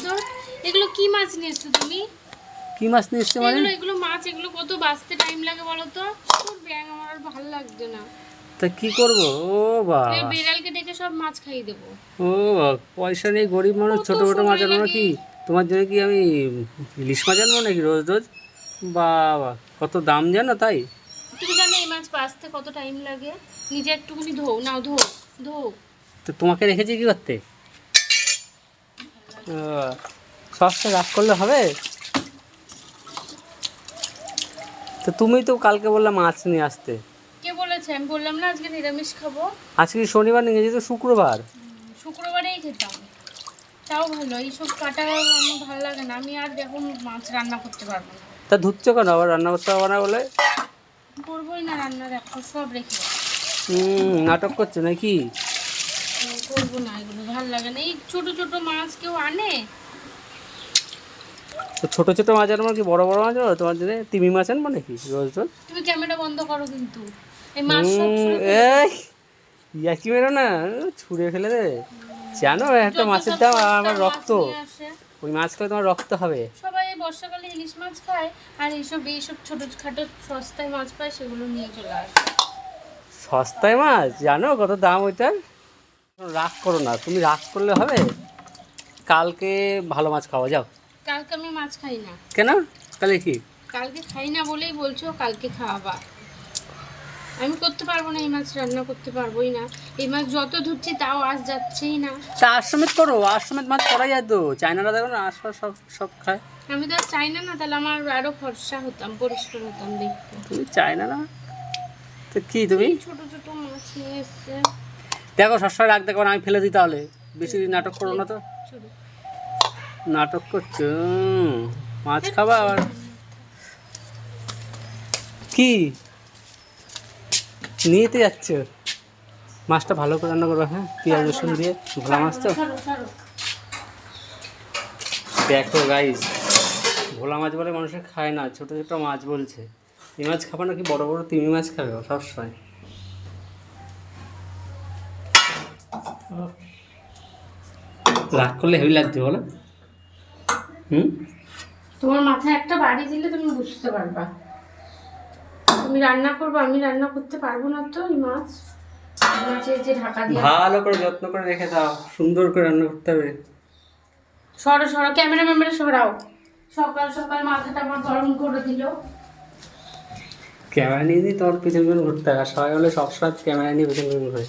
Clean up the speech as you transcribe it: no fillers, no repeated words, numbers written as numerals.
তো এগুলো কি মাছ নিয়ে এসছো তুমি? কি মাছ নিয়ে এসছো মানে? এগুলো মাছ, এগুলো কত বাঁচতে টাইম লাগে বলো তো? তোর ব্যাঙ আমার আর ভালো লাগছে না। তা কি করব? ও বাবা, এই বিড়ালকে ডেকে সব মাছ খাইয়ে দেবো। ও বাবা, পয়সা নেই, গরিব মানুষ, কত ছোট ছোট মাছ সময় আনবো লাগে। নাকি? তোমার জন্য কি আমি ইলিশ মাছ আনবো নাকি রোজ রোজ? বাবা, কত দাম জানো তাই? তুমি জানো এই মাছ বাঁচতে কত টাইম লাগে? নিজে একটুখানি ধো, নাও ধো ধো। তো তোমাকে রেখেছি কি করতে? সবটা রাগ করলে হবে? তো তুমি তো কালকে বললে মাছ নিয়ে আসতে। কে বলেছে? আমি বললাম না আজকে নিরামিষ খাবো। আজকে কি শনিবার, নিয়ে তো শুক্রবার। শুক্রবারেই খেতাম, তাও ভালো। এইসব কাটা আমার ভালো লাগে না। আমি আর এখন মাছ রান্না করতে পারবো না। তা ধুচ্ছ কেন আবার? রান্না করতে পারবো না বলে? করবোই না রান্না, দেখো সব রেখে দাও। নাটক করছো নাকি? করবো না, এগুলো ভালো লাগে না। এই ছোট ছোট মাছ কেউ আনে? তো ছোটো ছোটো মাছ আনবো কি বড় বড় মাছ আনবো তোমার জন্য? তিমি মাছ আনবো নাকি রোজ রোজ? তুমি ক্যামেরা বন্ধ করো কিন্তু। এই মাছ সব এই ইয়াকি মেরো না, ছুঁড়ে ফেলে দেবে। জানো একটা মাছের দাম আমার রক্ত। ওই মাছ খেলে তোমার রক্ত হবে। সবাই বর্ষাকালে ইলিশ মাছ খায়, আর এইসব ছোটখাটো সস্তায় মাছ পায়, সেগুলো নিয়ে চলে আসে। সস্তায় মাছ জানো কত দাম ওইটার? রাগ করো না, তুমি রাগ করলে হবে? কালকে ভালো মাছ খাওয়া যাও। কালকে আমি মাছ খাই না। কেন? কালকে কি? কালকে খাই না বলেই বলছো কালকে খাওয়াবা। আমি করতে পারবো না, এই মাছ রান্না করতে পারবোই না। এই মাছ যত ধুচ্ছি তাও আজ যাচ্ছেই না। তা আশ্রমেত করো, আশ্রমেত মাছ করা যায় তো। চাইনারা দেখো না আশ্রম সব সব খায়। আমি তো আর চাই না, তাহলে আমার আরো ফর্সা হতাম, পরিষ্কার হতাম দেখতে। তুমি চাইনা না তো কি? তুমি ছোট ছোট মাছ নিয়ে এসছে। দেখো সবসময় রাখ, দেখো আমি ফেলে দিই তাহলে। বেশি নাটক করো না তো। ছোট। নাটক করছো, মাছ খাবা আবার কি নিয়েতে যাচ্ছ? মাছটা ভালো করে রান্না করবে, হ্যাঁ, পেঁয়াজ রসুন দিয়ে। ভোলা মাছ তো। দেখো গাইস, ভোলা মাছ বলে মানুষের খায় না, ছোট ছোট মাছ বলছে। এই মাছ খাবে নাকি বড় বড় তিমি মাছ খাবে সবসময়? রাগ করলে হেভি লাগছে বলো? তোমার মাথায় একটা বাড়ি দিলে তুমি বুঝতে পারবা। তুমি রান্না করবে, আমি রান্না করতে পারবো না তো। এই মাছ, মাছের যে ঢাকা দিয়ে ভালো করে যত্ন করে রেখে দাও, সুন্দর করে রান্না করতে হবে। সরো সরো, ক্যামেরা ম্যামেরা সরাও। সকাল সকাল মাথাটা আমার গরম করে দিল। ক্যামেরা নিয়ে তোমার পিছন পিছন ঘুরতে হয়, আর সবাই বলে সবসময় ক্যামেরা নিয়ে পিছন পিছন ঘুরে।